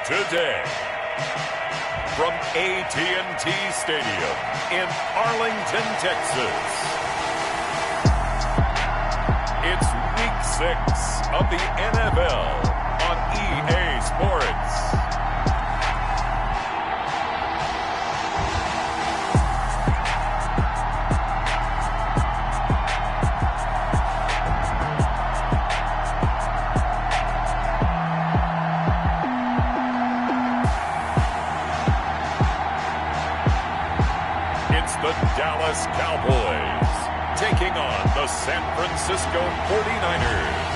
today. From AT&T Stadium in Arlington, Texas. It's Week 6 of the NFL on EA Sports. The Dallas Cowboys taking on the San Francisco 49ers.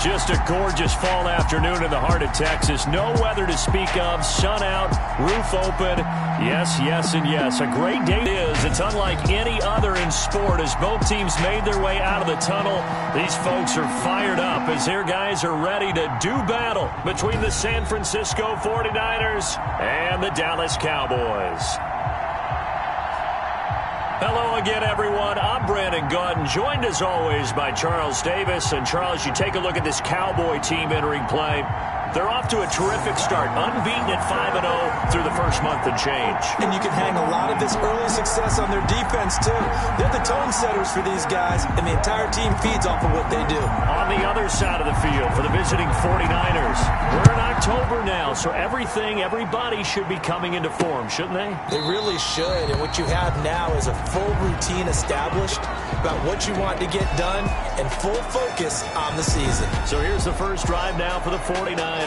Just a gorgeous fall afternoon in the heart of Texas. No weather to speak of. Sun out, roof open. Yes, yes, and yes. A great day it is. It's unlike any other in sport as both teams made their way out of the tunnel. These folks are fired up as their guys are ready to do battle between the San Francisco 49ers and the Dallas Cowboys. Hello again, everyone. I'm Brandon Gaudin, joined as always by Charles Davis. And Charles, you take a look at this Cowboy team entering play. They're off to a terrific start, unbeaten at 5-0 through the first month and change. And you can hang a lot of this early success on their defense, too. They're the tone setters for these guys, and the entire team feeds off of what they do. On the other side of the field for the visiting 49ers, we're in October now, so everybody should be coming into form, shouldn't they? They really should, and what you have now is a full routine established about what you want to get done and full focus on the season. So here's the first drive now for the 49ers.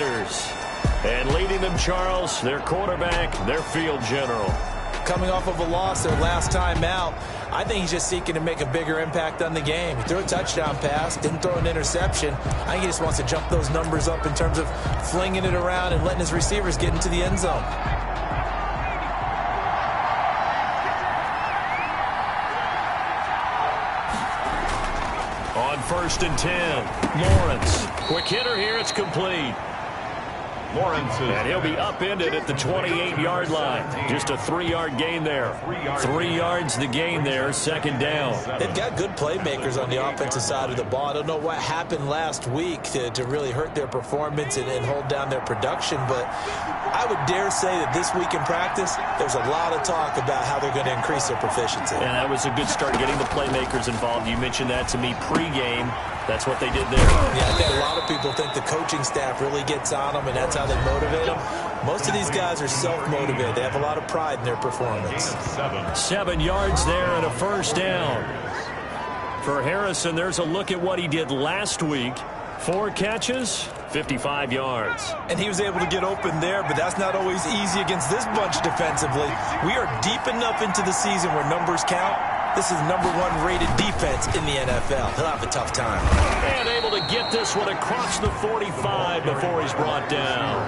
And leading them, Charles, their quarterback, their field general. Coming off of a loss their last time out, I think he's just seeking to make a bigger impact on the game. He threw a touchdown pass, didn't throw an interception. I think he just wants to jump those numbers up in terms of flinging it around and letting his receivers get into the end zone. On 1st and 10, Lawrence. Quick hitter here, it's complete. And he'll be upended at the 28-yard line. Just a 3-yard gain there. 3 yards the gain there, second down. They've got good playmakers on the offensive side of the ball. I don't know what happened last week to really hurt their performance and hold down their production, but I would dare say that this week in practice, there's a lot of talk about how they're going to increase their proficiency. And that was a good start getting the playmakers involved. You mentioned that to me pregame. That's what they did there. Yeah, I think a lot of people think the coaching staff really gets on them, and that's how they motivate them. Most of these guys are self-motivated. They have a lot of pride in their performance. 7 yards there and a first down. For Harrison, there's a look at what he did last week. 4 catches, 55 yards. And he was able to get open there, but that's not always easy against this bunch defensively. We are deep enough into the season where numbers count. This is #1 rated defense in the NFL. He'll have a tough time. And able to get this one across the 45 before he's brought down.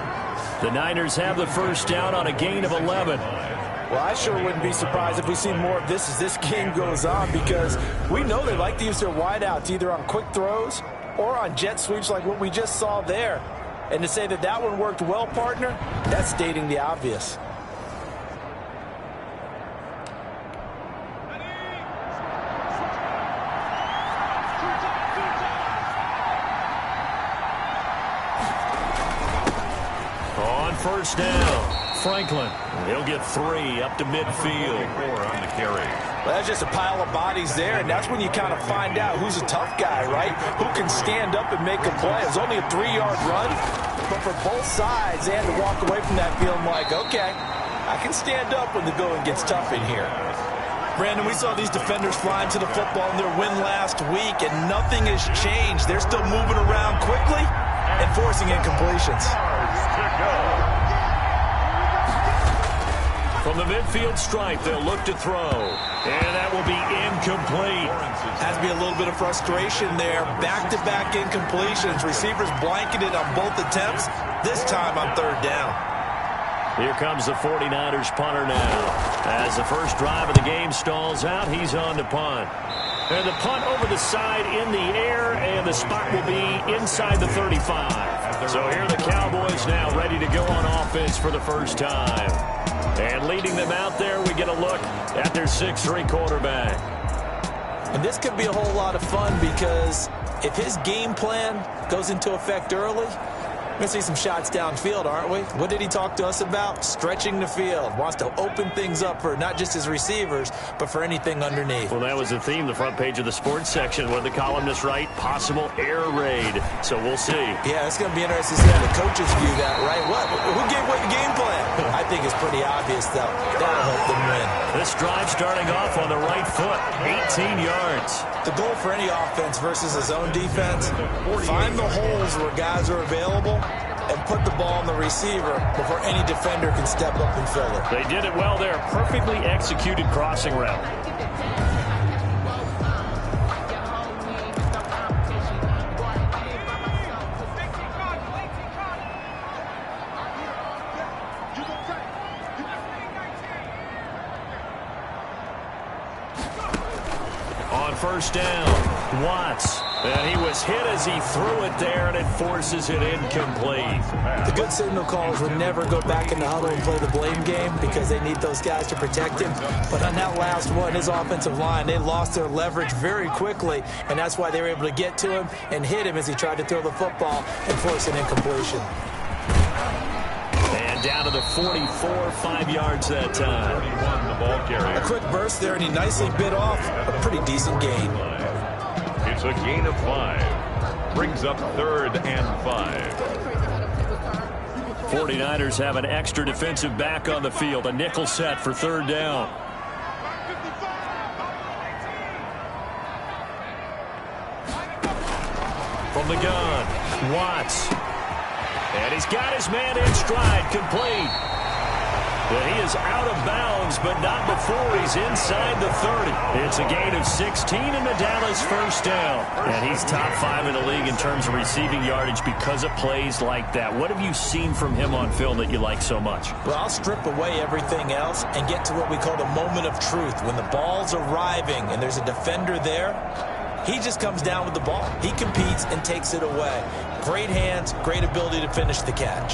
The Niners have the first down on a gain of 11. Well, I sure wouldn't be surprised if we see more of this as this game goes on, because we know they like to use their wideouts either on quick throws or on jet sweeps like what we just saw there. And to say that that one worked well, partner, that's stating the obvious. First down, Franklin. He'll get 3 up to midfield. 4 on the carry. Well, that's just a pile of bodies there, and that's when you kind of find out who's a tough guy, right? Who can stand up and make a play. It was only a 3-yard run, but for both sides, they had to walk away from that feeling like, okay, I can stand up when the going gets tough in here. Brandon, we saw these defenders flying to the football in their win last week, and nothing has changed. They're still moving around quickly and forcing incompletions. From the midfield stripe, they'll look to throw. And that will be incomplete. Has to be a little bit of frustration there. Back-to-back incompletions. Receivers blanketed on both attempts, this time on 3rd down. Here comes the 49ers punter now. As the first drive of the game stalls out, he's on to punt. And the punt over the side in the air, and the spot will be inside the 35. So here are the Cowboys now ready to go on offense for the first time. And leading them out there, we get a look at their 6'3" quarterback. And this could be a whole lot of fun because If his game plan goes into effect early, we're going to see some shots downfield, aren't we? What did he talk to us about? Stretching the field. Wants to open things up for not just his receivers, but for anything underneath. Well, that was the theme, the front page of the sports section. What did the columnist write? Possible air raid. So we'll see. Yeah, it's going to be interesting to see how the coaches view that, right? Who gave what the game plan? I think it's pretty obvious, though. That'll help them win. This drive starting off on the right foot. 18 yards. The goal for any offense versus his own defense, find the holes where guys are available and put the ball on the receiver before any defender can step up and fill it. They did it well there. Perfectly executed crossing route. On first down, Watts. And he was hit as he threw it there, and it forces it incomplete. The good signal callers would never go back in the huddle and play the blame game because they need those guys to protect him. But on that last one, his offensive line, they lost their leverage very quickly, and that's why they were able to get to him and hit him as he tried to throw the football and force an incompletion. And down to the 44, 5 yards that time. The ball carrier. A quick burst there, and he nicely bit off a pretty decent gain. It's a gain of 5. Brings up 3rd and 5. 49ers have an extra defensive back on the field. A nickel set for 3rd down. From the gun, Watts. And he's got his man in stride, complete. But he is out of bounds, but not before he's inside the 30. It's a gain of 16 and the Dallas first down. And he's top 5 in the league in terms of receiving yardage because of plays like that. What have you seen from him on film that you like so much? Well, I'll strip away everything else and get to what we call the moment of truth. When the ball's arriving and there's a defender there, he just comes down with the ball. He competes and takes it away. Great hands, great ability to finish the catch.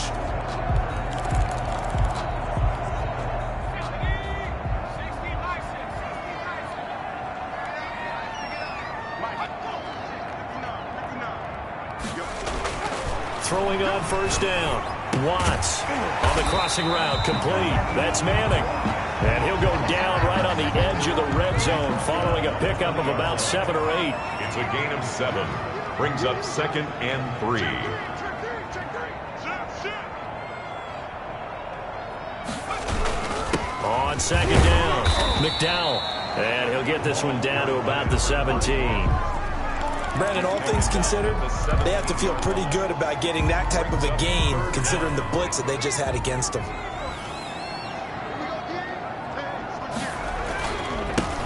Throwing on first down. Watts on the crossing route, complete. That's Manning. And he'll go down right on the edge of the red zone following a pickup of about 7 or 8. It's a gain of 7. Brings up 2nd and 3. On 2nd down, McDowell. And he'll get this one down to about the 17. Brandon, all things considered, they have to feel pretty good about getting that type of a gain considering the blitz that they just had against them.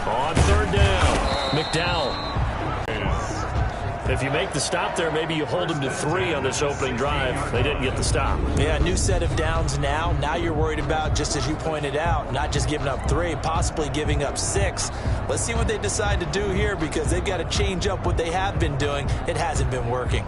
On 3rd down, McDowell. If you make the stop there, maybe you hold them to 3 on this opening drive. They didn't get the stop. Yeah, new set of downs now. Now you're worried about, just as you pointed out, not just giving up 3, possibly giving up 6. Let's see what they decide to do here because they've got to change up what they have been doing. It hasn't been working.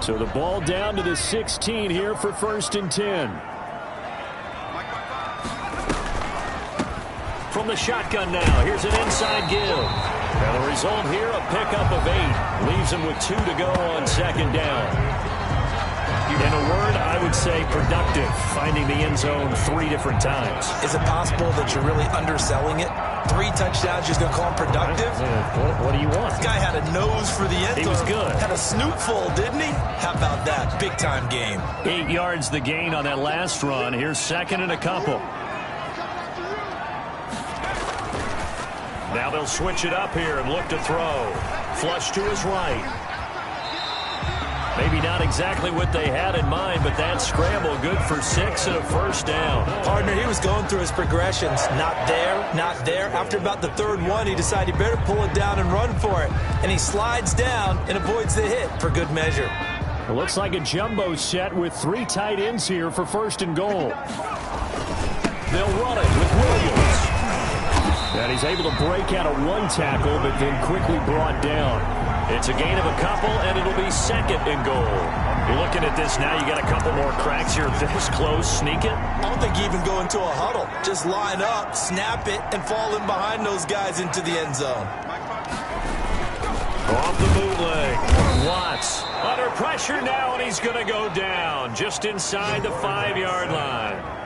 So the ball down to the 16 here for 1st and 10. From the shotgun now, here's an inside give. And the result here, a pickup of 8. Leaves him with 2 to go on 2nd down. In a word, I would say productive, finding the end zone 3 different times. Is it possible that you're really underselling it? 3 touchdowns, you're going to call him productive? What do you want? This guy had a nose for the end zone. He was good. Had a snootful, didn't he? How about that? Big-time game. 8 yards the gain on that last run. Here's 2nd and a couple. Now they'll switch it up here and look to throw. Flush to his right. Maybe not exactly what they had in mind, but that scramble good for 6 and a first down. Partner, he was going through his progressions. Not there, not there. After about the 3rd one, he decided he better pull it down and run for it. And he slides down and avoids the hit for good measure. It looks like a jumbo set with 3 tight ends here for 1st and goal. They'll run it with Williams. And he's able to break out of 1 tackle, but then quickly brought down. It's a gain of a couple, and it'll be 2nd and goal. You're looking at this now. You got a couple more cracks here. This close, sneak it. I don't think you even go into a huddle. Just line up, snap it, and fall in behind those guys into the end zone. Off the bootleg. Watts under pressure now, and he's going to go down just inside the 5-yard line.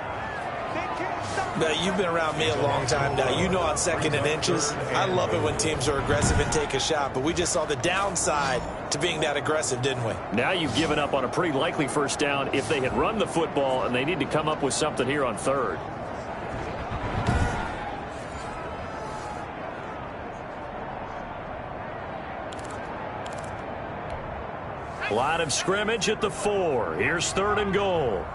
Now, you've been around me a long time now. You know on 2nd and inches, I love it when teams are aggressive and take a shot, but we just saw the downside to being that aggressive, didn't we? Now you've given up on a pretty likely first down if they had run the football, and they need to come up with something here on 3rd. Line of scrimmage at the 4. Here's 3rd and goal.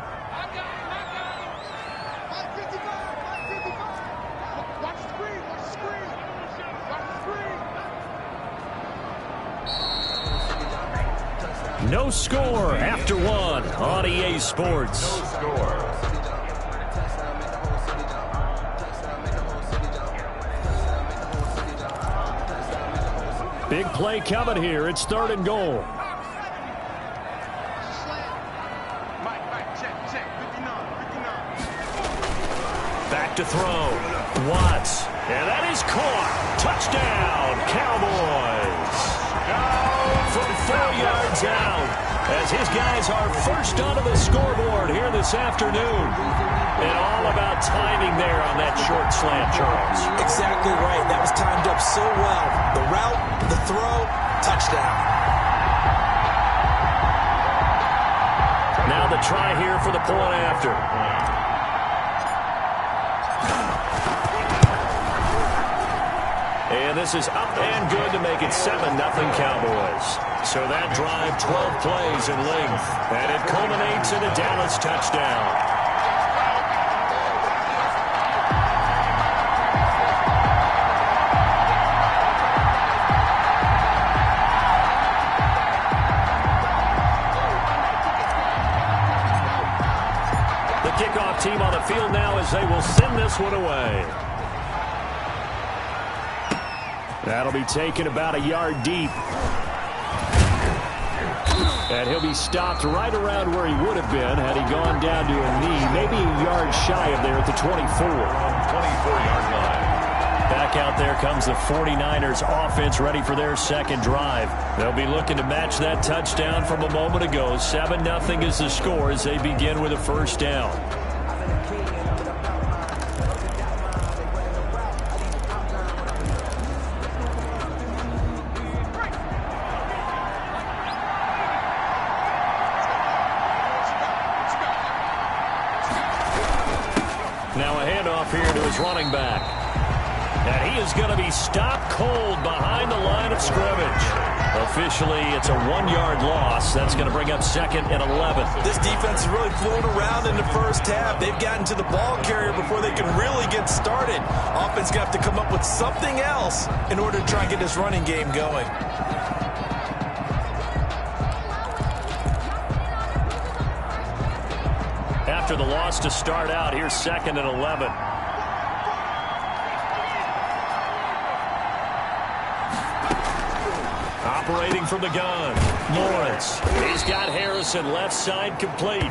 No score after 1 on EA Sports. No score. Big play coming here. It's 3rd and goal. Back to throw. Watts. And that is caught. Touchdown, Cowboys. From 4 yards out, as his guys are first onto the scoreboard here this afternoon. And all about timing there on that short slant, Charles. Exactly right. That was timed up so well. The route, the throw, touchdown. Now the try here for the point after. And this is up and good to make it 7-0 Cowboys. So that drive, 12 plays in length. And it culminates in a Dallas touchdown. The kickoff team on the field now as they will send this one away. That'll be taken about a yard deep. And he'll be stopped right around where he would have been had he gone down to a knee, maybe a yard shy of there at the 24. 24-yard line. Back out there comes the 49ers offense ready for their second drive. They'll be looking to match that touchdown from a moment ago. 7-0 is the score as they begin with a first down. Now a handoff here to his running back. And he is going to be stopped cold behind the line of scrimmage. Officially, it's a 1-yard loss. That's going to bring up 2nd and 11. This defense is really flown around in the first half. They've gotten to the ball carrier before they can really get started. Offense got to come up with something else in order to try and get this running game going. After the loss to start out, here's 2nd and 11. Operating from the gun, Lawrence. He's got Harrison left side complete.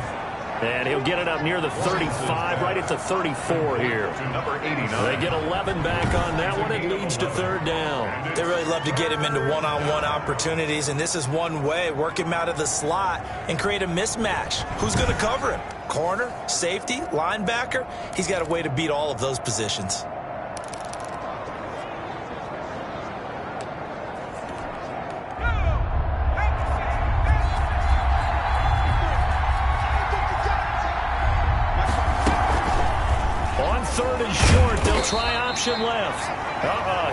And he'll get it up near the 35, right at the 34 here. Number 89. They get 11 back on that one. It leads to 3rd down. They really love to get him into one-on-one opportunities, and this is one way. Work him out of the slot and create a mismatch. Who's going to cover him? Corner, safety, linebacker? He's got a way to beat all of those positions. On 3rd and short, they'll try option left.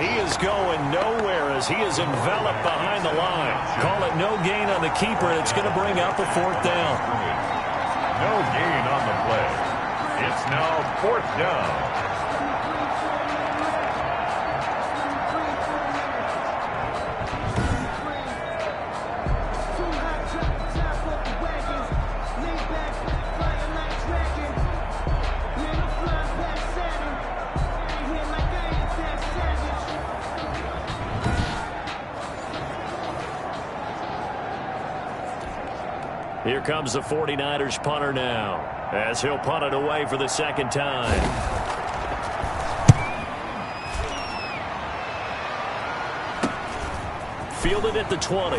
He is going nowhere as he is enveloped behind the line. Call it no gain on the keeper. It's going to bring up a 4th down. No gain on the play. It's now 4th down. Here comes the 49ers punter now, as he'll punt it away for the second time. Fielded at the 20.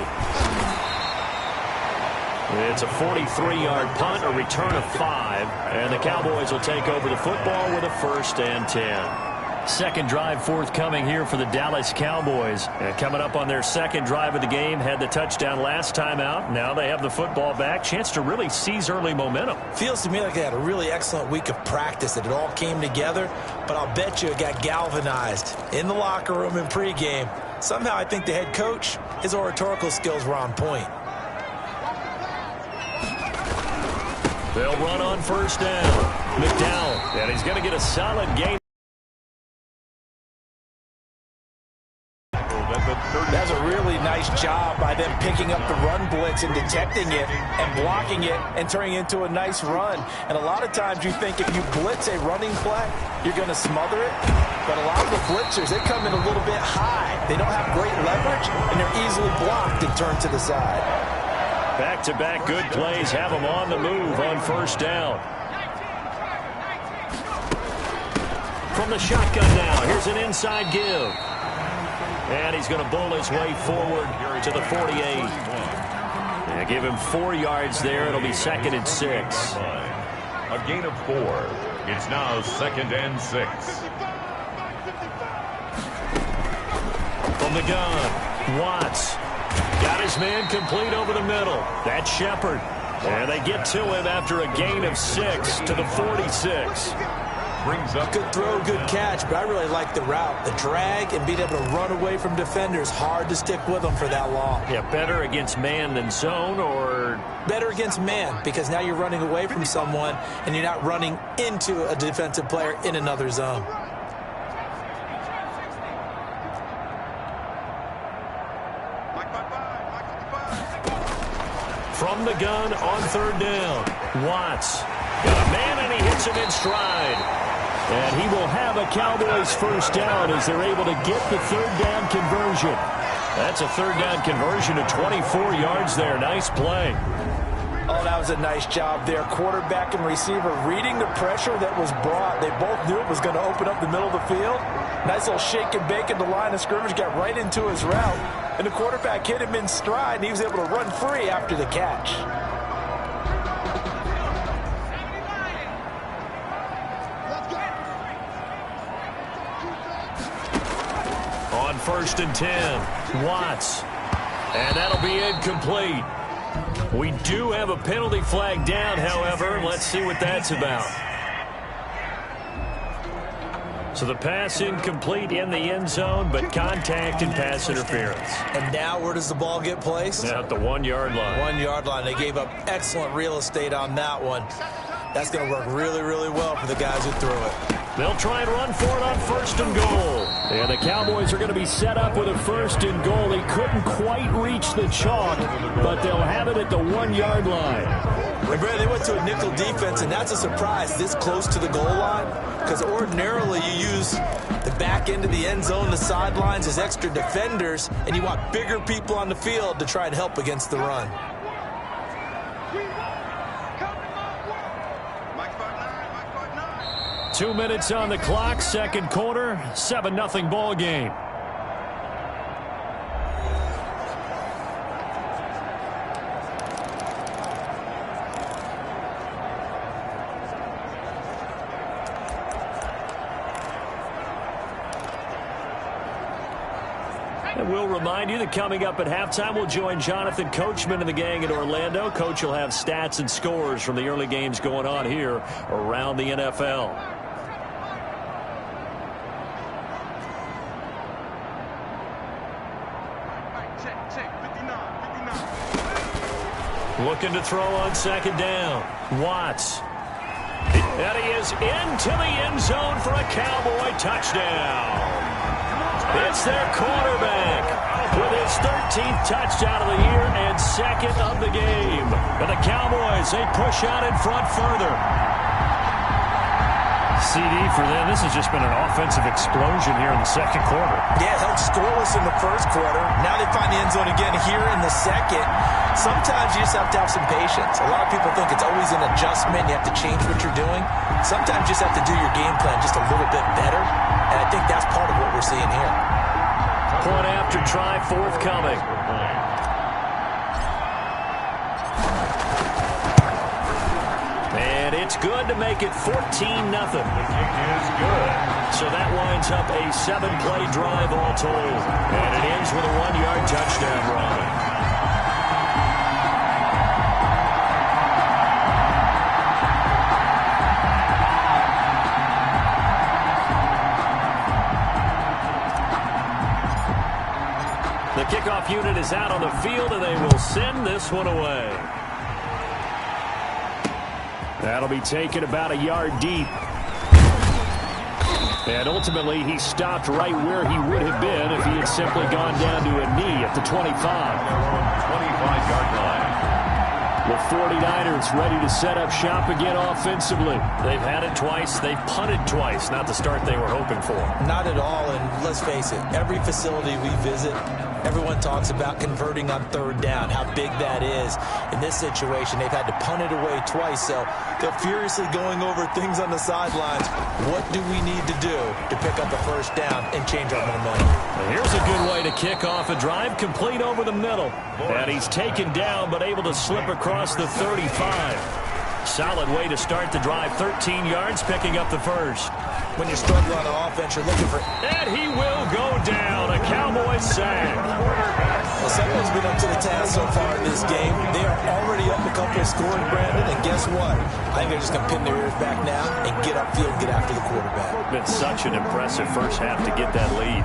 It's a 43-yard punt, a return of 5, and the Cowboys will take over the football with a 1st and 10. Second drive forthcoming here for the Dallas Cowboys. And coming up on their second drive of the game, had the touchdown last time out. Now they have the football back. Chance to really seize early momentum. Feels to me like they had a really excellent week of practice. It all came together, but I'll bet you it got galvanized in the locker room in pregame. Somehow I think the head coach, his oratorical skills were on point. They'll run on 1st down. McDowell, and he's going to get a solid gain. That's a really nice job by them picking up the run blitz and detecting it and blocking it and turning it into a nice run. And a lot of times you think if you blitz a running play, you're going to smother it. But a lot of the blitzers, they come in a little bit high. They don't have great leverage, and they're easily blocked and turned to the side. Back-to-back good plays have them on the move on 1st down. From the shotgun now, here's an inside give. And he's going to bowl his way forward to the 48. And give him 4 yards there. It'll be 2nd and 6. A gain of 4. It's now 2nd and 6. From the gun, Watts. Got his man complete over the middle. That's Shepard. And they get to him after a gain of 6 to the 46. Brings up. Good throw, good catch, but I really like the route. The drag and being able to run away from defenders. Hard to stick with them for that long. Yeah, better against man than zone, or? Better against man, because now you're running away from someone and you're not running into a defensive player in another zone. From the gun on 3rd down, Watts. Got a man, and he hits him in stride. And he will have a Cowboys 1st down as they're able to get the 3rd down conversion. That's a 3rd down conversion of 24 yards there. Nice play. Oh, that was a nice job there. Quarterback and receiver reading the pressure that was brought. They both knew it was going to open up the middle of the field. Nice little shake and bake at the line of scrimmage. Got right into his route. And the quarterback hit him in stride, and he was able to run free after the catch. On 1st and 10, Watts. And that'll be incomplete. We do have a penalty flag down, however. Let's see what that's about. So the pass incomplete in the end zone, but contact and pass interference. And now where does the ball get placed? At the 1-yard line. 1-yard line. They gave up excellent real estate on that one. That's going to work really, really well for the guys who threw it. They'll try and run for it on 1st and goal. And the Cowboys are going to be set up with a 1st and goal. He couldn't quite reach the chalk, but they'll have it at the 1-yard line. Remember, they went to a nickel defense, and that's a surprise this close to the goal line, because ordinarily you use the back end of the end zone, the sidelines as extra defenders, and you want bigger people on the field to try and help against the run. Two minutes on the clock, second quarter, 7-0 ball game. And we'll remind you that coming up at halftime, we'll join Jonathan Coachman and the gang in Orlando. Coach will have stats and scores from the early games going on here around the NFL. Looking to throw on 2nd down. Watts. And he is into the end zone for a Cowboy touchdown. It's their quarterback with his 13th touchdown of the year and 2nd of the game. And the Cowboys, they push out in front further. CD for them. This has just been an offensive explosion here in the second quarter. Yeah, held scoreless in the first quarter. Now they find the end zone again here in the second. Sometimes you just have to have some patience. A lot of people think it's always an adjustment. You have to change what you're doing. Sometimes you just have to do your game plan just a little bit better. And I think that's part of what we're seeing here. Point after try forthcoming. And it's good to make it 14-0. The kick is good. So that winds up a 7-play drive all told. And it ends with a 1-yard touchdown run. The kickoff unit is out on the field, and they will send this one away. That'll be taken about a yard deep. And ultimately, he stopped right where he would have been if he had simply gone down to a knee at the 25. 25-yard line. The 49ers ready to set up shop again offensively. They've had it twice. They've punted twice. Not the start they were hoping for. Not at all, and let's face it, every facility we visit, everyone talks about converting on third down, how big that is. In this situation, they've had to punt it away twice, so they're furiously going over things on the sidelines. What do we need to do to pick up a first down and change our momentum? And here's a good way to kick off a drive, complete over the middle. And he's taken down, but able to slip across the 35. Solid way to start the drive, 13 yards, picking up the first. When you're struggling on offense, you're looking for... And he will go down, a Cowboys sack. Well, someone's been up to the task so far in this game. They are already up a couple of scores, Brandon, and guess what? I think they're just going to pin their ears back now and get upfield and get after the quarterback. Been such an impressive first half to get that lead.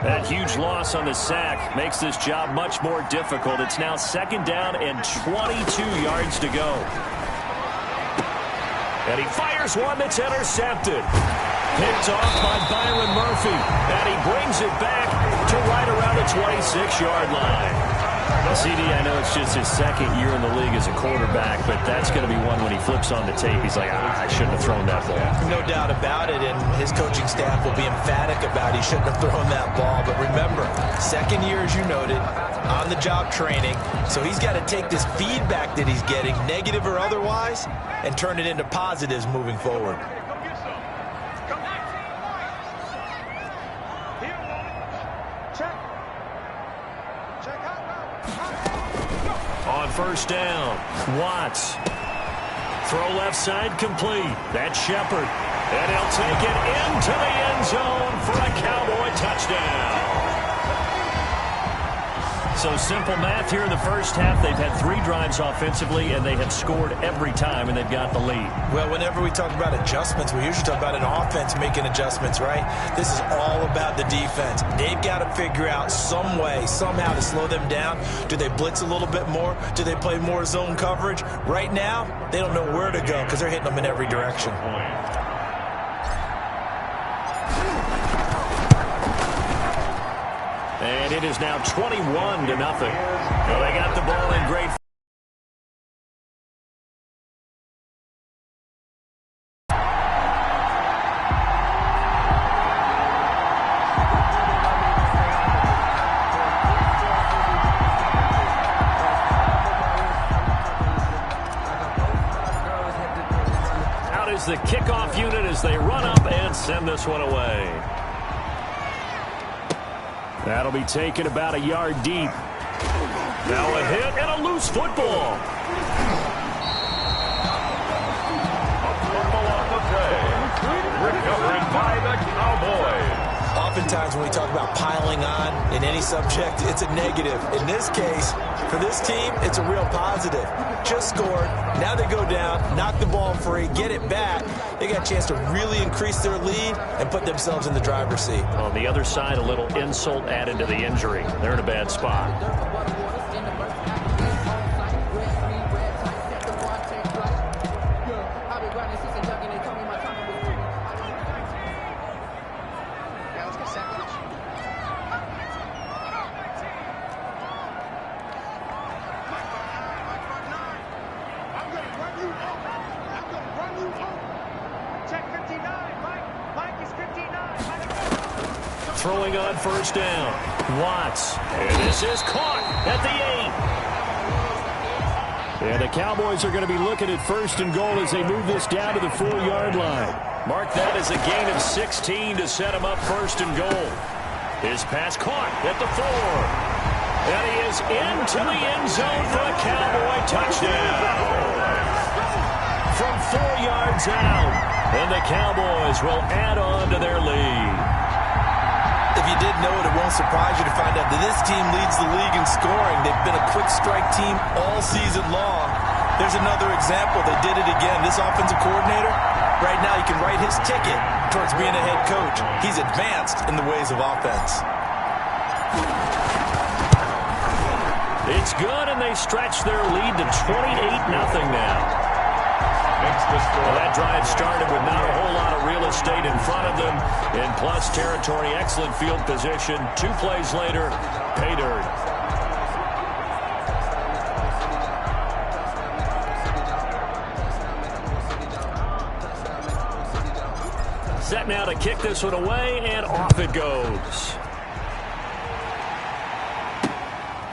That huge loss on the sack makes this job much more difficult. It's now second down and 22 yards to go. And he fires one that's intercepted. Picked off by Byron Murphy. And he brings it back to right around the 26-yard line. CD, I know it's just his second year in the league as a quarterback, but that's going to be one when he flips on the tape. He's like, I shouldn't have thrown that ball. No doubt about it, and his coaching staff will be emphatic about he shouldn't have thrown that ball. But remember, second year, as you noted, on-the-job training, so he's got to take this feedback that he's getting, negative or otherwise, and turn it into positives moving forward. On first down, Watts. Throw left side complete. That's Shepard. And he'll take it into the end zone for a Cowboy touchdown. So simple math here in the first half. They've had 3 drives offensively, and they have scored every time, and they've got the lead. Well, whenever we talk about adjustments, we usually talk about an offense making adjustments, right? This is all about the defense. They've got to figure out some way, somehow to slow them down. Do they blitz a little bit more? Do they play more zone coverage? Right now, they don't know where to go because they're hitting them in every direction. And it is now 21-0. Well, they got the ball in great. Out is the kickoff unit as they run up and send this one away. That'll be taken about a yard deep. Now a hit and a loose football. A fumble on the play. Recovered by the Cowboys. Oftentimes when we talk about piling on in any subject, it's a negative. In this case, for this team, it's a real positive. Just scored. Now they go down, knock the ball free, get it back. They got a chance to really increase their lead and put themselves in the driver's seat. On the other side, a little insult added to the injury. They're in a bad spot. throwing on first down. Watts. And this is caught at the 8. And the Cowboys are going to be looking at first and goal as they move this down to the 4-yard line. Mark that as a gain of 16 to set him up first and goal. His pass caught at the 4. And he is into the end zone for a Cowboy touchdown. From 4 yards out, and the Cowboys will add on to their lead. If you didn't know it, it won't surprise you to find out that this team leads the league in scoring. They've been a quick strike team all season long. There's another example. They did it again. This offensive coordinator, right now he can write his ticket towards being a head coach. He's advanced in the ways of offense. It's good, and they stretch their lead to 28-0 now. Well, that drive started with not a whole lot of real estate in front of them. In plus territory, excellent field position. 2 plays later, pay dirt. Set now to kick this one away, and off it goes.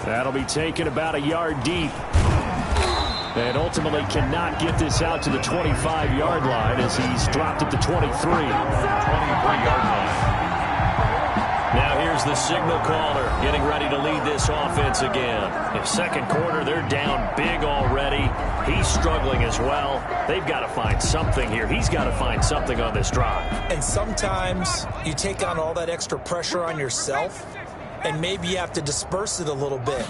That'll be taken about a yard deep. And ultimately cannot get this out to the 25-yard line as he's dropped at the 23. 23-yard line. Now here's the signal caller getting ready to lead this offense again. In second quarter, they're down big already. He's struggling as well. They've got to find something here. He's got to find something on this drive. And sometimes you take on all that extra pressure on yourself, and maybe you have to disperse it a little bit.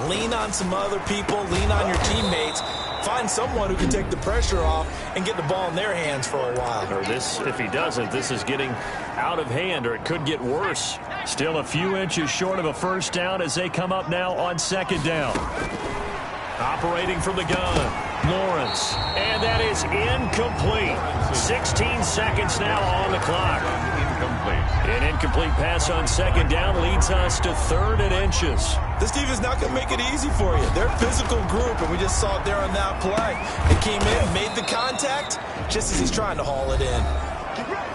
Lean on some other people, lean on your teammates, find someone who can take the pressure off and get the ball in their hands for a while. Or this, if he doesn't, this is getting out of hand, or it could get worse. Still a few inches short of a first down as they come up now on second down. Operating from the gun, Lawrence. And that is incomplete. 16 seconds now on the clock. An incomplete pass on second down leads us to 3rd and inches. This defense not going to make it easy for you. They're a physical group, and we just saw it there on that play. They came in, made the contact, just as he's trying to haul it in.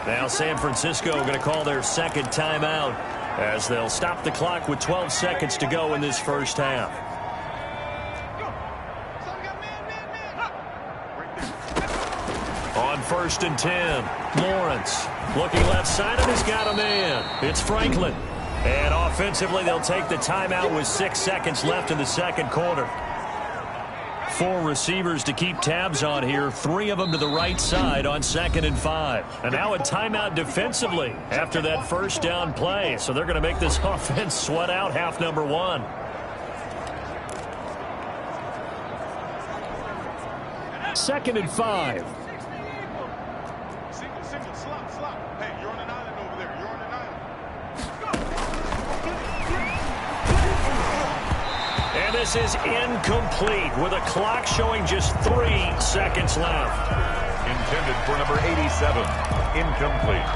Now San Francisco going to call their second timeout as they'll stop the clock with 12 seconds to go in this first half. On 1st and 10, Lawrence looking left side, and he's got a man. It's Franklin. And offensively, they'll take the timeout with 6 seconds left in the second quarter. 4 receivers to keep tabs on here, 3 of them to the right side on 2nd and 5. And now a timeout defensively after that first down play. So they're going to make this offense sweat out half number 1. Second and 5. And this is incomplete with a clock showing just 3 seconds left. Intended for number 87. Incomplete.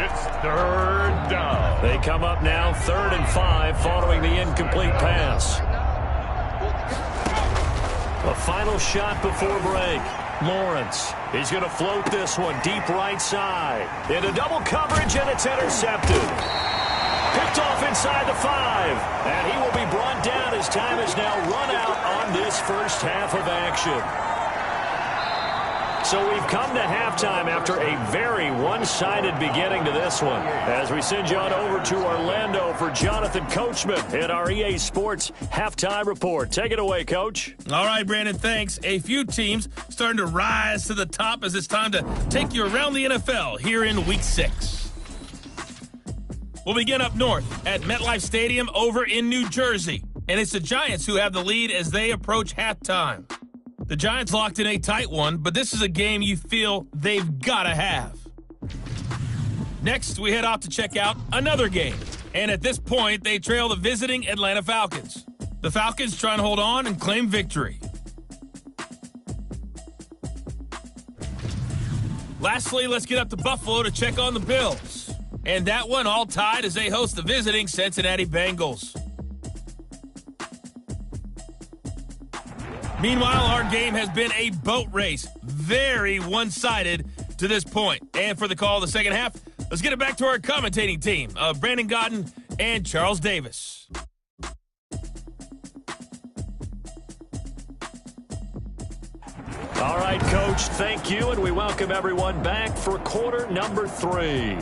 It's 3rd down. They come up now 3rd and 5 following the incomplete pass. A final shot before break. Lawrence, he's going to float this one deep right side. Into double coverage, and it's intercepted. Picked off inside the 5. And he will be brought down as time is now run out on this first half of action. So we've come to halftime after a very one-sided beginning to this one. As we send you on over to Orlando for Jonathan Coachman at our EA Sports Halftime Report. Take it away, Coach. All right, Brandon, thanks. A few teams starting to rise to the top as it's time to take you around the NFL here in Week 6. We'll begin up north at MetLife Stadium over in New Jersey. And it's the Giants who have the lead as they approach halftime. The Giants locked in a tight one, but this is a game you feel they've got to have. Next, we head off to check out another game. And at this point, they trail the visiting Atlanta Falcons. The Falcons trying to hold on and claim victory. Lastly, let's get up to Buffalo to check on the Bills. And that one all tied as they host the visiting Cincinnati Bengals. Meanwhile, our game has been a boat race. Very one-sided to this point. And for the call of the second half, Let's get it back to our commentating team of Brandon Gotten and Charles Davis. All right, Coach, thank you, and we welcome everyone back for quarter number 3.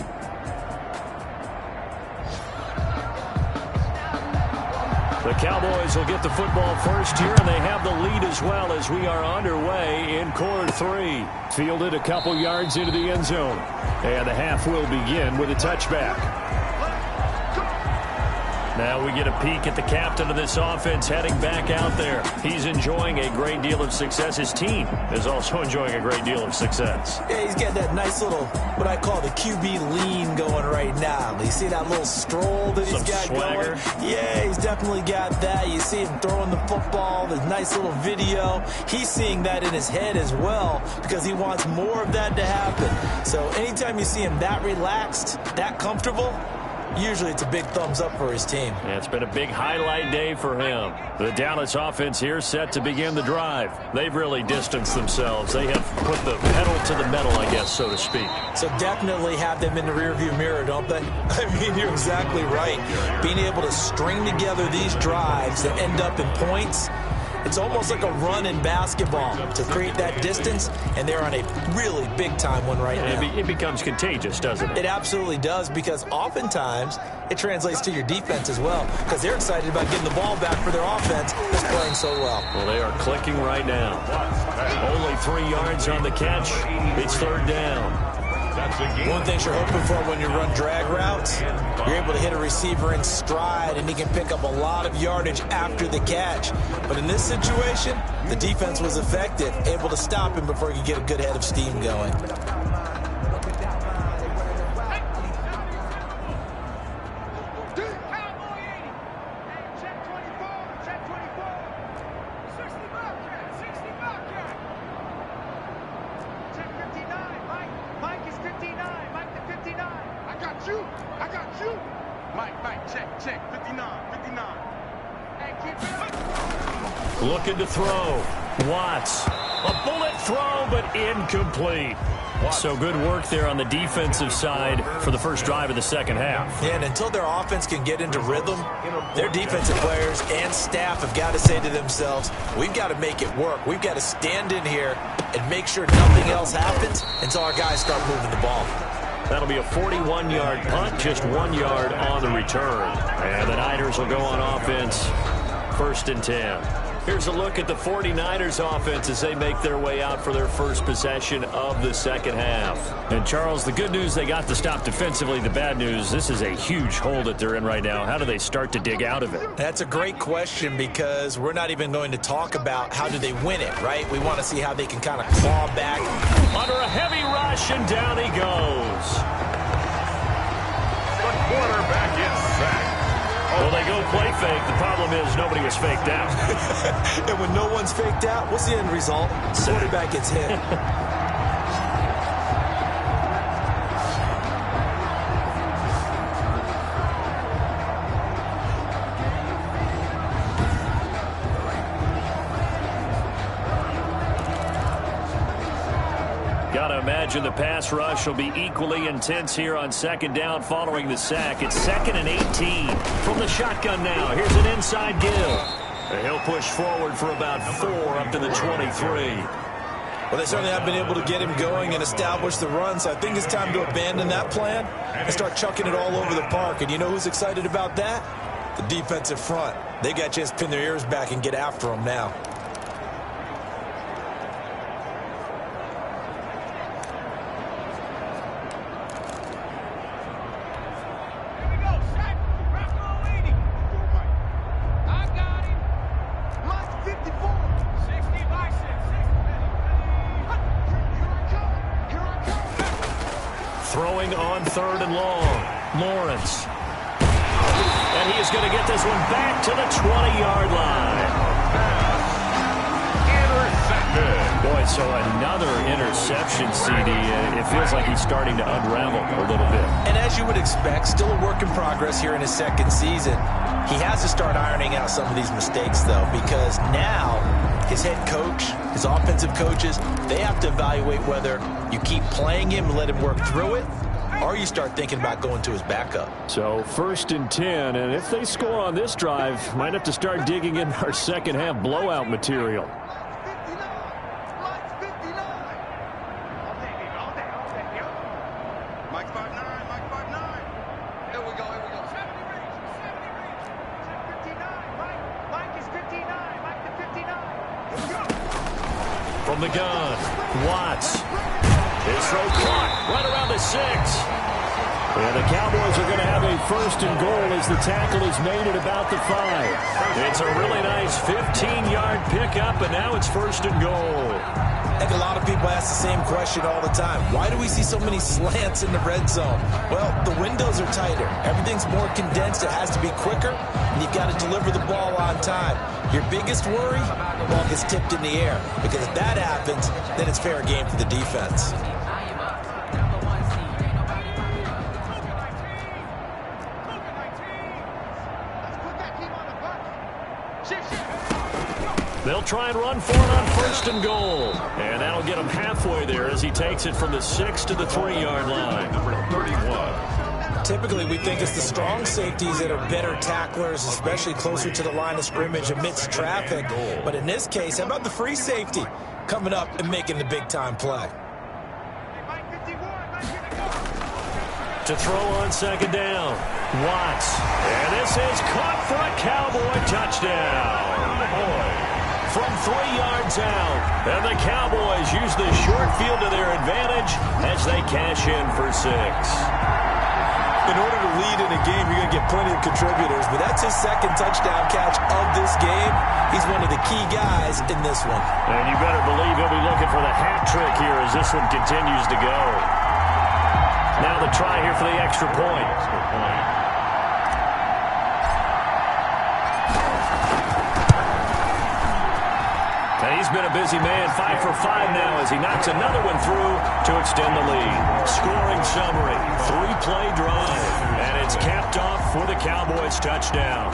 The Cowboys will get the football first here, and they have the lead as well as we are underway in quarter 3. Fielded a couple yards into the end zone, and the half will begin with a touchback. Now we get a peek at the captain of this offense heading back out there. He's enjoying a great deal of success. His team is also enjoying a great deal of success. Yeah, he's got that nice little, what I call the QB lean going right now. You see that little stroll that he's got swagger going? Yeah, he's definitely got that. You see him throwing the football, the nice little video. He's seeing that in his head as well because he wants more of that to happen. So anytime you see him that relaxed, that comfortable, usually it's a big thumbs up for his team. Yeah, it's been a big highlight day for him. The Dallas offense here set to begin the drive. They've really distanced themselves. They have put the pedal to the metal, I guess, so to speak. So definitely have them in the rearview mirror, don't they? I mean, you're exactly right. Being able to string together these drives that end up in points, it's almost like a run in basketball to create that distance, and they're on a really big-time one right now. It becomes contagious, doesn't it? It absolutely does, because oftentimes it translates to your defense as well, because they're excited about getting the ball back for their offense that's playing so well. Well, they are clicking right now. Only 3 yards on the catch. It's third down. One thing you're hoping for when you run drag routes, you're able to hit a receiver in stride, and he can pick up a lot of yardage after the catch. But in this situation, the defense was effective, able to stop him before he could get a good head of steam going. Looking to throw. Watts. A bullet throw, but incomplete. So good work there on the defensive side for the first drive of the second half. Yeah, and until their offense can get into rhythm, their defensive players and staff have got to say to themselves, we've got to make it work. We've got to stand in here and make sure nothing else happens until our guys start moving the ball. That'll be a 41-yard punt, just 1 yard on the return. And the Niners will go on offense, 1st and 10. Here's a look at the 49ers offense as they make their way out for their first possession of the second half. And, Charles, the good news, they got the stop defensively. The bad news, this is a huge hole that they're in right now. How do they start to dig out of it? That's a great question, because we're not even going to talk about how do they win it, right? We want to see how they can kind of claw back. Under a heavy rush, and down he goes. The quarterback is sacked. Well, they go play fake. The problem is nobody was faked out. And when no one's faked out, what's the end result? Quarterback gets hit. Gotta imagine the pass rush will be equally intense here on second down following the sack. It's 2nd and 18 from the shotgun now. Here's an inside give. And he'll push forward for about 4 up to the 23. Well, they certainly have been able to get him going and establish the run, so I think it's time to abandon that plan and start chucking it all over the park. And you know who's excited about that? The defensive front. They got a chance to pin their ears back and get after him now. Throwing on 3rd and long. Lawrence. And he is going to get this one back to the 20-yard line. Intercepted. Boy, so another interception, CD. It feels like he's starting to unravel a little bit. And as you would expect, still a work in progress here in his second season. He has to start ironing out some of these mistakes, though, because now his head coach, his offensive coaches, they have to evaluate whether you keep playing him and let him work through it, or you start thinking about going to his backup. So 1st and 10, and if they score on this drive, might have to start digging in our second half blowout material. From the gun, Watts. His throw caught right around the 6. And the Cowboys are going to have a 1st and goal as the tackle is made at about the 5. It's a really nice 15-yard pickup, and now it's 1st and goal. I think a lot of people ask the same question all the time. Why do we see so many slants in the red zone? Well, the windows are tighter. Everything's more condensed. It has to be quicker, and you've got to deliver the ball on time. Your biggest worry? The ball gets tipped in the air. Because if that happens, then it's fair game for the defense. They'll try and run for it on 1st and goal. And that'll get him halfway there as he takes it from the 6 to the 3-yard line. Number 31. Typically, we think it's the strong safeties that are better tacklers, especially closer to the line of scrimmage amidst traffic. But in this case, how about the free safety coming up and making the big-time play? To throw on 2nd down, Watts. And this is caught for a Cowboy touchdown. From 3 yards out. And the Cowboys use the short field to their advantage as they cash in for 6. In order to lead in a game, you're going to get plenty of contributors, but that's his 2nd touchdown catch of this game. He's one of the key guys in this one. And you better believe he'll be looking for the hat trick here as this one continues to go. Now the try here for the extra point. And he's been a busy man, 5 for 5 now as he knocks another one through to extend the lead. Scoring summary, 3-play drive, and it's capped off for the Cowboys touchdown.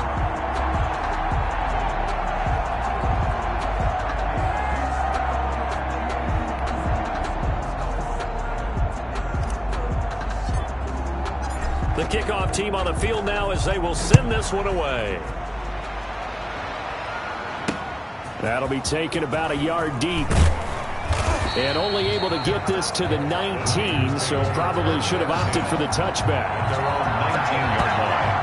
The kickoff team on the field now as they will send this one away. That'll be taken about a yard deep. And only able to get this to the 19, so probably should have opted for the touchback. Their own 19-yard line.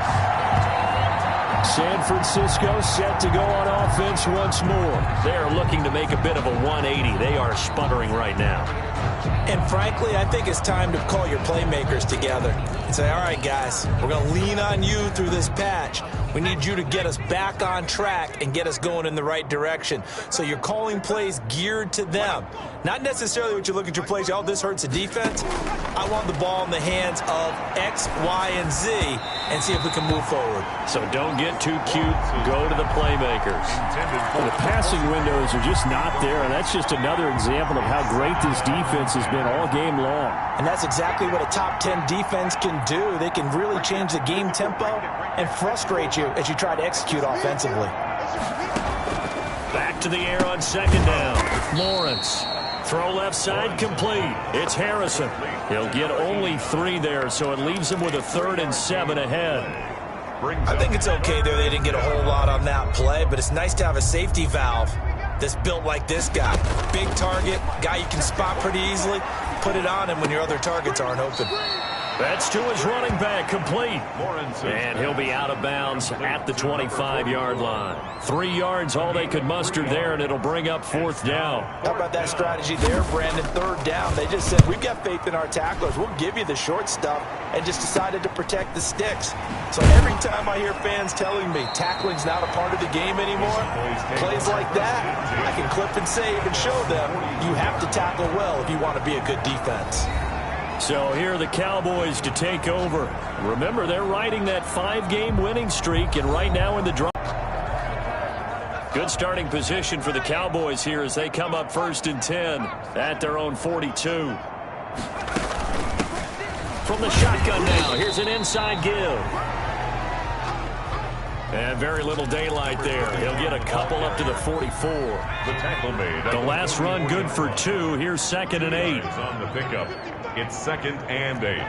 San Francisco set to go on offense once more. They're looking to make a bit of a 180. They are sputtering right now. And frankly, I think it's time to call your playmakers together and say, all right, guys, we're going to lean on you through this patch. We need you to get us back on track and get us going in the right direction. So you're calling plays geared to them. Not necessarily what you look at your plays, oh, this hurts the defense. I want the ball in the hands of X, Y, and Z and see if we can move forward. So don't get too cute. Go to the playmakers. Well, the passing windows are just not there, and that's just another example of how great this defense has been all game long. And that's exactly what a top 10 defense can do. They can really change the game tempo and frustrate you as you try to execute offensively. Back to the air on 2nd down. Lawrence. Throw left side complete. It's Harrison. He'll get only 3 there, so it leaves him with a 3rd and 7 ahead. I think it's okay there. They didn't get a whole lot on that play, but it's nice to have a safety valve that's built like this guy. Big target, guy you can spot pretty easily. Put it on him when your other targets aren't open. That's to his running back, complete. And he'll be out of bounds at the 25-yard line. 3 yards, all they could muster there, and it'll bring up 4th down. How about that strategy there, Brandon? 3rd down. They just said, we've got faith in our tacklers. We'll give you the short stuff, and just decided to protect the sticks. So every time I hear fans telling me tackling's not a part of the game anymore, plays like that, I can clip and save and show them you have to tackle well if you want to be a good defense. So here are the Cowboys to take over. Remember, they're riding that 5-game winning streak, and right now in the draw. Good starting position for the Cowboys here as they come up 1st and 10 at their own 42. From the shotgun now, here's an inside give. And very little daylight there. He'll get a couple up to the 44. The tackle made. The last run good for 2. Here's 2nd and 8. On the pickup. It's 2nd and 8.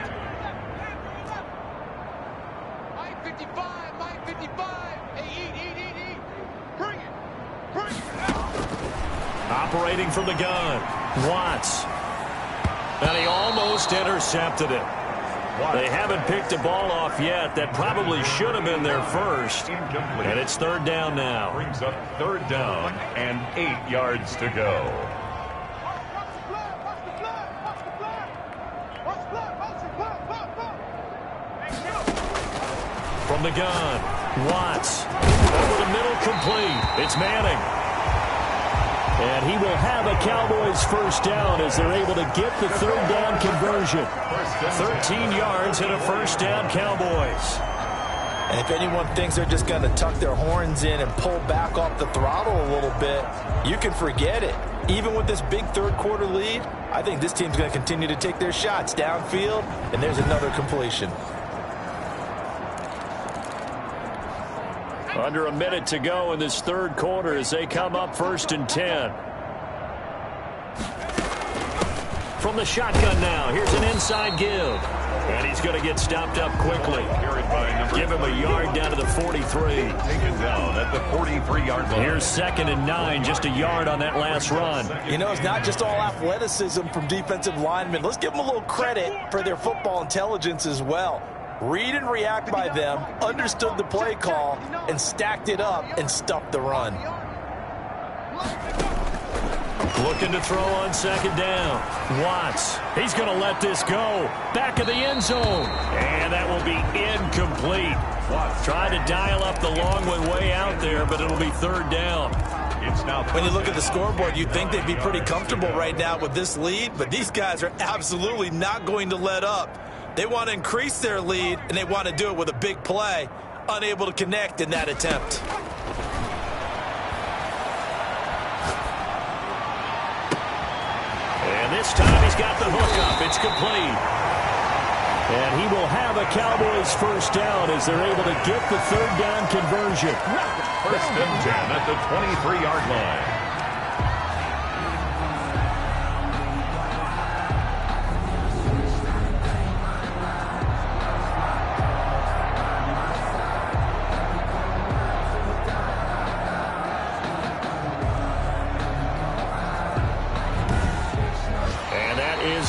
Operating from the gun, Watts. And he almost intercepted it. They haven't picked the ball off yet. That probably should have been their first. And it's third down now. Brings up third down and 8 yards to go. From the gun, Watts. Over the middle, complete. It's Manning. And he will have a Cowboys first down as they're able to get the third down conversion. 13 yards and a first down, Cowboys. And if anyone thinks they're just going to tuck their horns in and pull back off the throttle a little bit, you can forget it. Even with this big third quarter lead, I think this team's going to continue to take their shots downfield, and there's another completion. Under a minute to go in this third quarter as they come up 1st and 10. From the shotgun now, here's an inside give. And he's going to get stopped up quickly. Give him a yard down to the 43. Taken down at the 43-yard line. Here's 2nd and 9, just a yard on that last run. You know, it's not just all athleticism from defensive linemen. Let's give them a little credit for their football intelligence as well. Read and react by them, understood the play call, and stacked it up and stuffed the run. Looking to throw on 2nd down. Watts. He's going to let this go. Back of the end zone. And that will be incomplete. Watts trying to dial up the long way out there, but it'll be third down. It's now when you look at the scoreboard, you'd think they'd be pretty comfortable right now with this lead, but these guys are absolutely not going to let up. They want to increase their lead, and they want to do it with a big play. Unable to connect in that attempt. And this time he's got the hook up. It's complete. And he will have a Cowboys first down as they're able to get the third down conversion. 1st and 10 at the 23-yard line.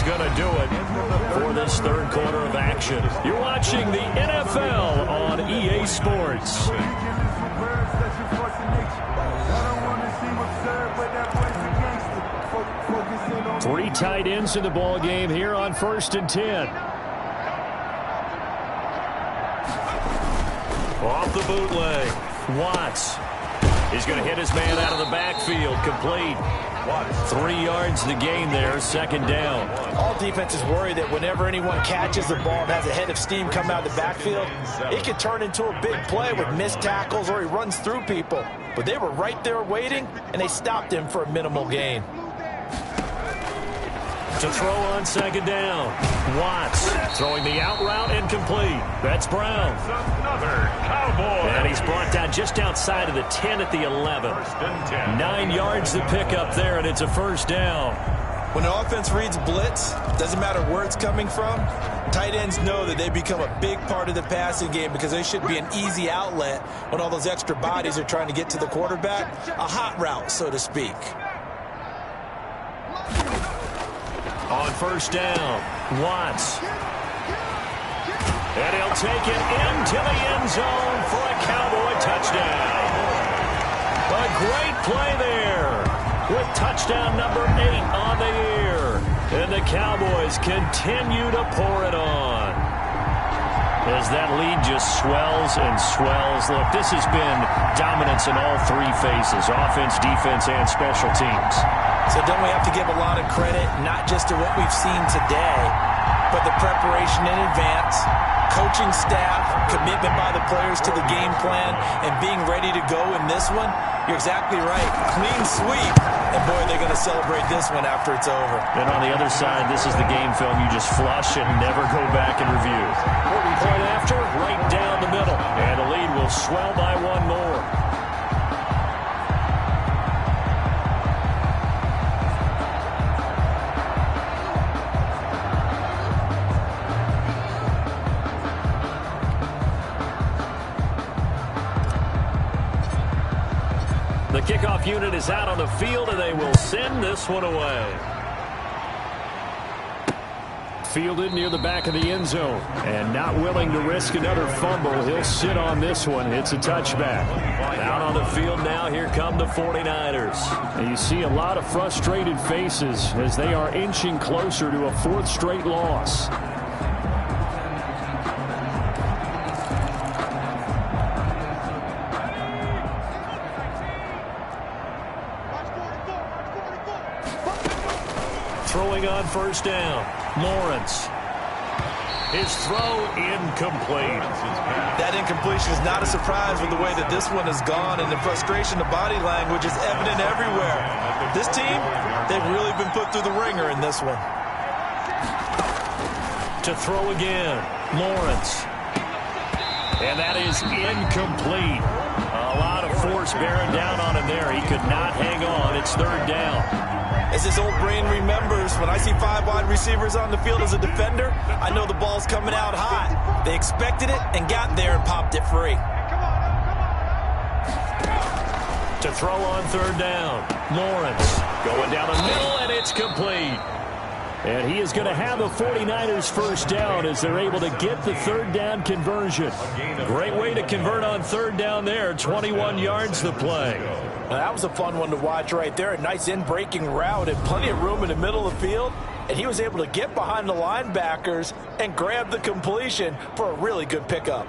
Going to do it for this third quarter of action. You're watching the NFL on EA Sports. Three tight ends in the ball game here on 1st and 10. Off the bootleg, Watts. He's going to hit his man out of the backfield, complete. 3 yards the gain there, 2nd down. All defenses worry that whenever anyone catches the ball and has a head of steam come out of the backfield, it could turn into a big play with missed tackles or he runs through people. But they were right there waiting, and they stopped him for a minimal gain. To throw on 2nd down, Watts throwing the out route incomplete. That's Brown. Another Cowboy. And he's brought down just outside of the 10 at the 11. 9 yards to pick up there, and it's a first down. When the offense reads blitz, doesn't matter where it's coming from, tight ends know that they become a big part of the passing game because they should be an easy outlet when all those extra bodies are trying to get to the quarterback. A hot route, so to speak. On first down, Watts. And he'll take it into the end zone for a Cowboy touchdown. A great play there with touchdown number 8 on the year. And the Cowboys continue to pour it on. As that lead just swells and swells. Look, this has been dominance in all 3 phases, offense, defense, and special teams. So don't we have to give a lot of credit, not just to what we've seen today, but the preparation in advance, coaching staff, commitment by the players to the game plan, and being ready to go in this one? You're exactly right. Clean sweep. And, boy, they're going to celebrate this one after it's over. And on the other side, this is the game film you just flush and never go back and review. Point after, right down the middle. And the lead will swell by 1 more. The kickoff unit is out on the field, and they will send this one away. Fielded near the back of the end zone, and not willing to risk another fumble. He'll sit on this one. It's a touchback. Out on the field now, here come the 49ers. And you see a lot of frustrated faces as they are inching closer to a fourth straight loss. Throwing on first down, Lawrence. His throw incomplete. That incompletion is not a surprise with the way that this one has gone, and the frustration, the body language is evident everywhere. This team, they've really been put through the ringer in this one. To throw again, Lawrence. And that is incomplete. A lot of force bearing down on him there. He could not hang on. It's third down. As his old brain remembers, when I see 5 wide receivers on the field as a defender, I know the ball's coming out hot. They expected it and got there and popped it free. To throw on third down, Lawrence going down the middle, and it's complete. And he is going to have the 49ers first down as they're able to get the third down conversion. Great way to convert on third down there. 21 yards the play. Now, that was a fun one to watch right there. A nice in-breaking route and plenty of room in the middle of the field. And he was able to get behind the linebackers and grab the completion for a really good pickup.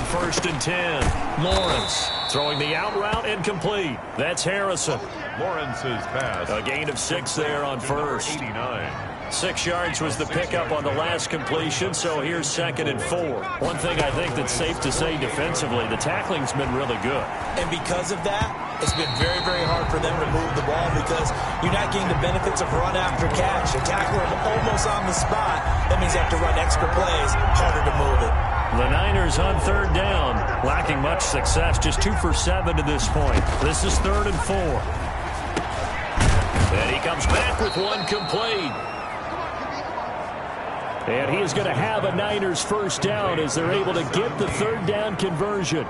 First and 10. Lawrence throwing the out route incomplete. That's Harrison. Lawrence's pass. A gain of 6 there on first. 89. 6 yards was the pickup on the last completion, so here's 2nd and 4. One thing I think that's safe to say defensively, the tackling's been really good. And because of that, it's been very, very hard for them to move the ball because you're not getting the benefits of run after catch. You tackle them almost on the spot. That means you have to run extra plays, harder to move it. The Niners on third down, lacking much success, just 2 for 7 to this point. This is 3rd and 4. And he comes back with one complete. And he is going to have a Niners first down as they're able to get the third down conversion.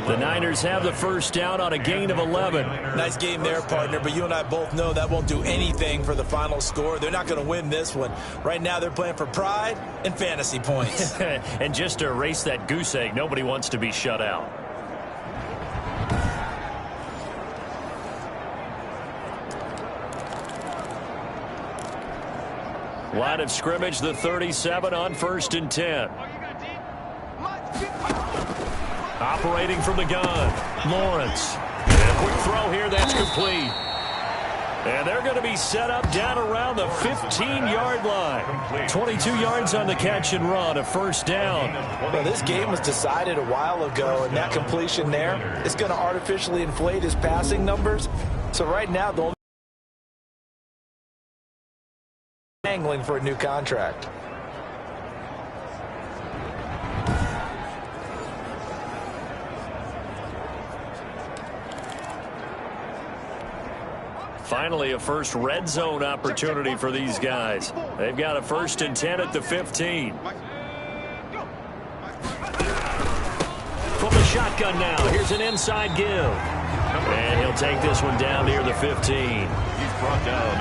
The Niners have the first down on a gain of 11. Nice game there, partner, but you and I both know that won't do anything for the final score. They're not going to win this one. Right now they're playing for pride and fantasy points. And just to erase that goose egg, nobody wants to be shut out. Line of scrimmage, the 37 on 1st and 10. Operating from the gun, Lawrence. And a quick throw here, that's complete. And they're going to be set up down around the 15-yard line. 22 yards on the catch and run, a first down. Well, this game was decided a while ago, and that completion there is going to artificially inflate his passing numbers. So right now, the only angling for a new contract. Finally, a first red zone opportunity for these guys. They've got a 1st and 10 at the 15. From the shotgun now, here's an inside give. And he'll take this one down near the 15.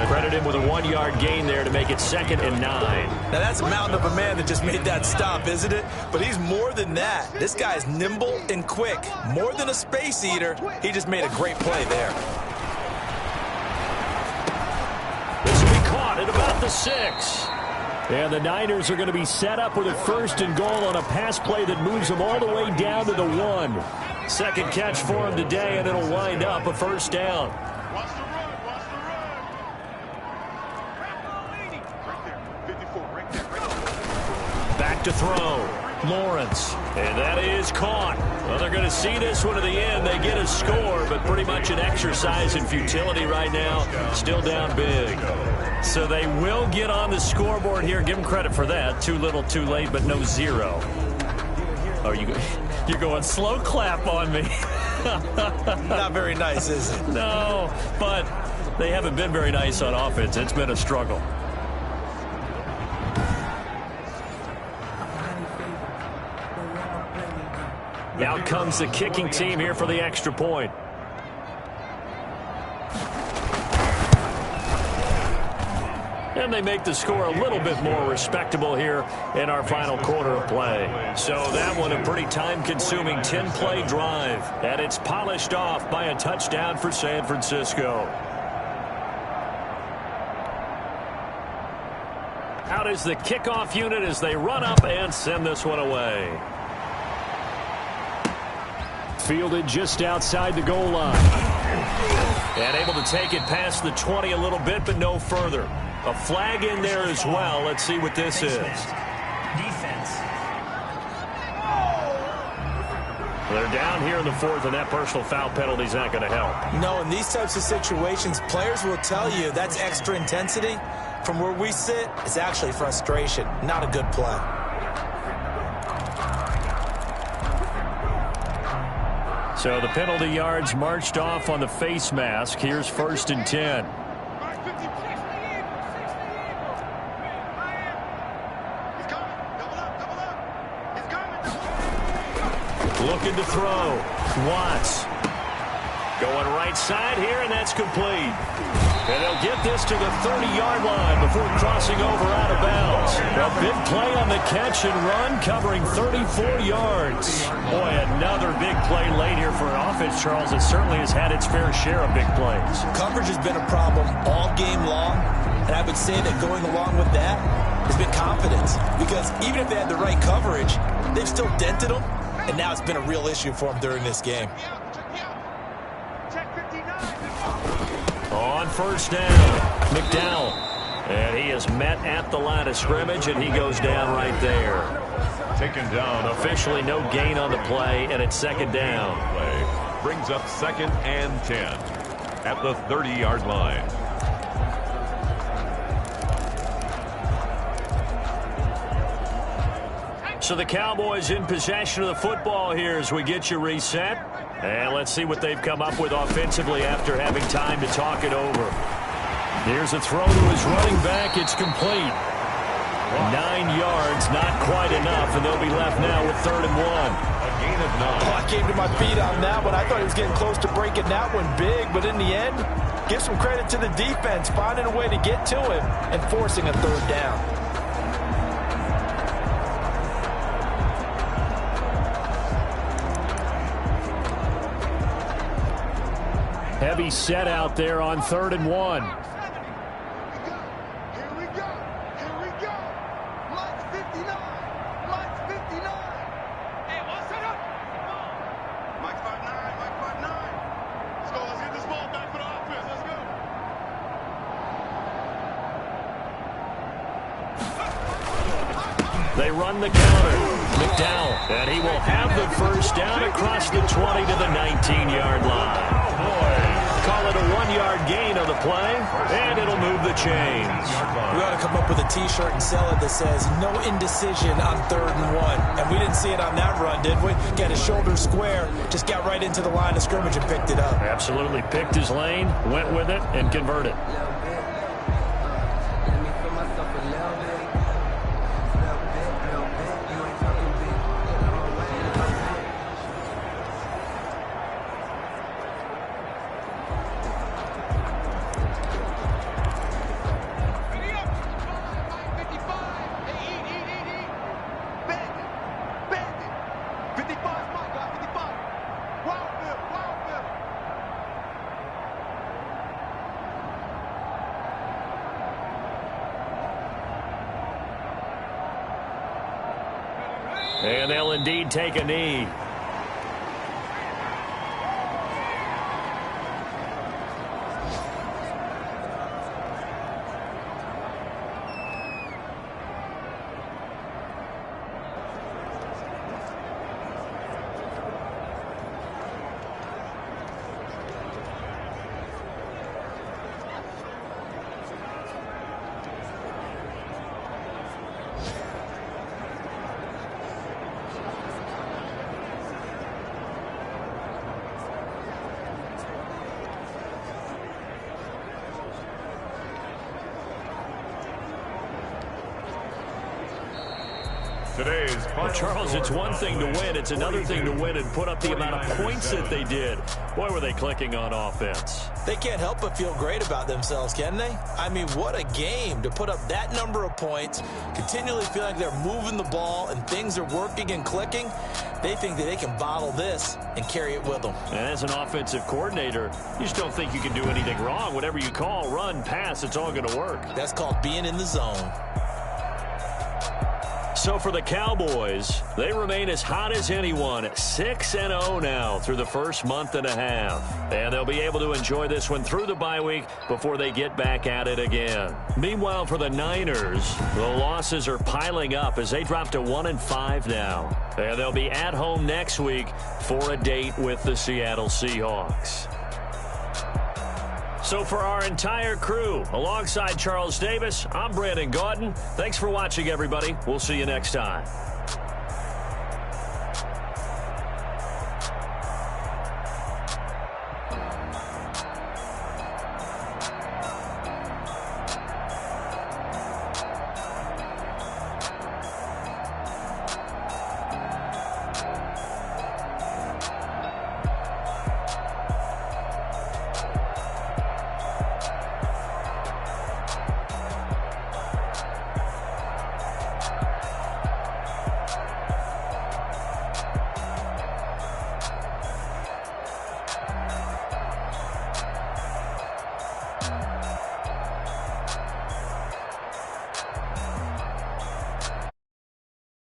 Credit him with a 1-yard gain there to make it 2nd and 9. Now, that's a mountain of a man that just made that stop, isn't it? But he's more than that. This guy's nimble and quick. More than a space eater, he just made a great play there. This will be caught at about the 6. And the Niners are going to be set up with a 1st and goal on a pass play that moves them all the way down to the 1. Second catch for him today, and it'll wind up a first down. Back to throw. Lawrence. And that is caught. Well, they're going to see this one to the end. They get a score, but pretty much an exercise in futility right now. Still down big. So they will get on the scoreboard here. Give them credit for that. Too little, too late, but no 0. Oh, you're going slow clap on me. Not very nice, is it? No, but they haven't been very nice on offense. It's been a struggle. Out comes the kicking team here for the extra point. And they make the score a little bit more respectable here in our final quarter of play. So that one a pretty time-consuming 10-play drive. And it's polished off by a touchdown for San Francisco. Out is the kickoff unit as they run up and send this one away. Fielded just outside the goal line. And able to take it past the 20 a little bit, but no further. A flag in there as well. Let's see what this is. Defense. They're down here in the fourth, and that personal foul penalty is not going to help. No, in these types of situations, players will tell you that's extra intensity. From where we sit, it's actually frustration. Not a good play. So the penalty yards marched off on the face mask. Here's 1st and 10. Looking to throw. Watts. Going right side here, and that's complete. And they'll get this to the 30-yard line before crossing over out of bounds. A big play on the catch and run, covering 34 yards. Boy, another big play late here for an offense, Charles, that certainly has had its fair share of big plays. Coverage has been a problem all game long, and I would say that going along with that has been confidence. Because even if they had the right coverage, they've still dented them, and now it's been a real issue for them during this game. On 1st down, McDowell. And he is met at the line of scrimmage, and he goes down right there. Taken down. Officially no gain on the play, and it's 2nd down. Play brings up 2nd and 10 at the 30-yard line. So the Cowboys in possession of the football here as we get you reset. And let's see what they've come up with offensively after having time to talk it over. Here's a throw to his running back. It's complete. 9 yards, not quite enough, and they'll be left now with 3rd and 1. A gain of 9. Oh, I came to my feet on that one. I thought he was getting close to breaking that one big, but in the end, give some credit to the defense, finding a way to get to him and forcing a 3rd down. Heavy set out there on 3rd and 1. Here we go. Mike's 59. Hey, what's it up? Mike's 5'9". Let's go. Let's get this ball back for the offense. Let's go. They run the counter. McDowell. And he will have the 1st down across the 20 to the 19-yard line. Call it a 1-yard gain on the play, and it'll move the chains. We ought to come up with a T-shirt and sell it that says, no indecision on 3rd and 1. And we didn't see it on that run, did we? Got his shoulder square, just got right into the line of scrimmage and picked it up. Absolutely picked his lane, went with it, and converted. And they'll indeed take a knee. Today's Well, Charles, it's one thing to win. It's another thing to win and put up the amount of points that they did. Boy, were they clicking on offense. They can't help but feel great about themselves, can they? I mean, what a game to put up that number of points, continually feel like they're moving the ball and things are working and clicking. They think that they can bottle this and carry it with them. And as an offensive coordinator, you just don't think you can do anything wrong. Whatever you call, run, pass, it's all going to work. That's called being in the zone. So for the Cowboys, they remain as hot as anyone, 6-0 now through the first month and a half. And they'll be able to enjoy this one through the bye week before they get back at it again. Meanwhile, for the Niners, the losses are piling up as they drop to 1-5 now. And they'll be at home next week for a date with the Seattle Seahawks. So for our entire crew, alongside Charles Davis, I'm Brandon Gaudin. Thanks for watching, everybody. We'll see you next time.